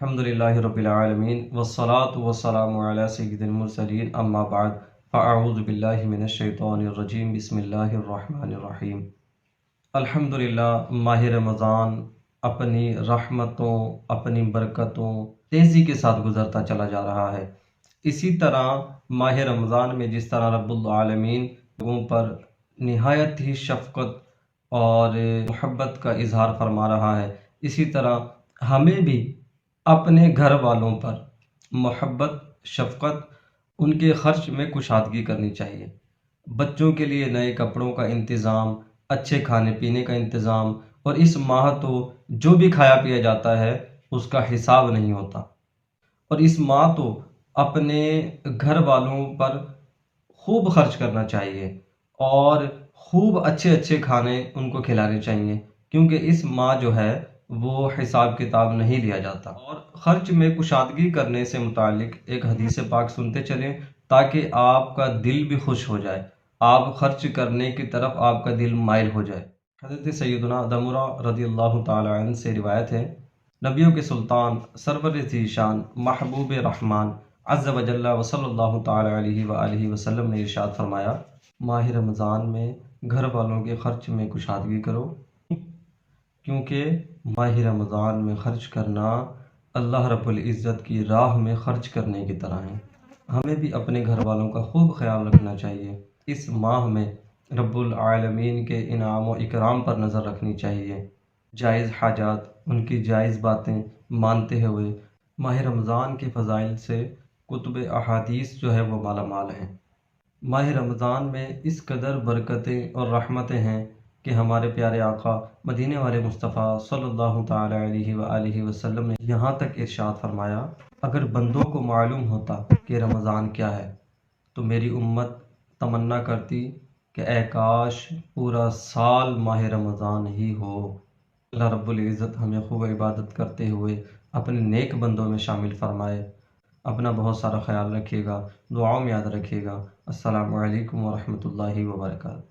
الحمدللہ رب العالمین والصلاة والسلام علی سید المرسلین اما بعد فاعوذ باللہ من الشیطان الرجیم بسم اللہ الرحمن الرحیم۔ الحمدللہ ماہ رمضان اپنی رحمتوں اپنی برکتوں تیزی کے ساتھ گزرتا چلا جا رہا ہے۔ اسی طرح ماہ رمضان میں جس طرح رب العالمین لوگوں پر نہایت ہی شفقت اور محبت کا اظہار فرما رہا ہے، اسی طرح ہمیں بھی اپنے گھر والوں پر محبت شفقت ان کے خرچ میں کشادگی کرنی چاہیے۔ بچوں کے لیے نئے کپڑوں کا انتظام، اچھے کھانے پینے کا انتظام، اور اس ماہ تو جو بھی کھایا پیا جاتا ہے اس کا حساب نہیں ہوتا، اور اس ماہ تو اپنے گھر والوں پر خوب خرچ کرنا چاہیے اور خوب اچھے اچھے کھانے ان کو کھلانے چاہیے، کیونکہ اس ماہ جو ہے وہ حساب کتاب نہیں لیا جاتا۔ اور خرچ میں کشادگی کرنے سے متعلق ایک حدیث پاک سنتے چلیں تاکہ آپ کا دل بھی خوش ہو جائے، آپ خرچ کرنے کی طرف آپ کا دل مائل ہو جائے۔ حضرت سیدنا دمرہ رضی اللہ تعالی عنہ سے روایت ہے، نبیوں کے سلطان سرور ذی شان محبوب رحمان عز و جل و صلی اللہ تعالی علیہ وآلہ وسلم نے ارشاد فرمایا، ماہ رمضان میں گھر والوں کے خرچ میں کشادگی کرو، کیونکہ ماہ رمضان میں خرچ کرنا اللہ رب العزت کی راہ میں خرچ کرنے کی طرح ہے۔ ہمیں بھی اپنے گھر والوں کا خوب خیال رکھنا چاہیے۔ اس ماہ میں رب العالمین کے انعام و اکرام پر نظر رکھنی چاہیے، جائز حاجات ان کی جائز باتیں مانتے ہوئے۔ ماہ رمضان کے فضائل سے کتب احادیث جو ہے وہ مالا مال ہیں۔ ماہ رمضان میں اس قدر برکتیں اور رحمتیں ہیں کہ ہمارے پیارے آقا مدینے والے مصطفیٰ صلی اللہ تعالی علیہ وآلہ وسلم نے یہاں تک ارشاد فرمایا، اگر بندوں کو معلوم ہوتا کہ رمضان کیا ہے تو میری امت تمنا کرتی کہ اے کاش پورا سال ماہ رمضان ہی ہو۔ اللہ رب العزت ہمیں خوب عبادت کرتے ہوئے اپنے نیک بندوں میں شامل فرمائے۔ اپنا بہت سارا خیال رکھیے گا، دعاؤں میں یاد رکھیے گا۔ السلام علیکم ورحمۃ اللہ وبرکاتہ۔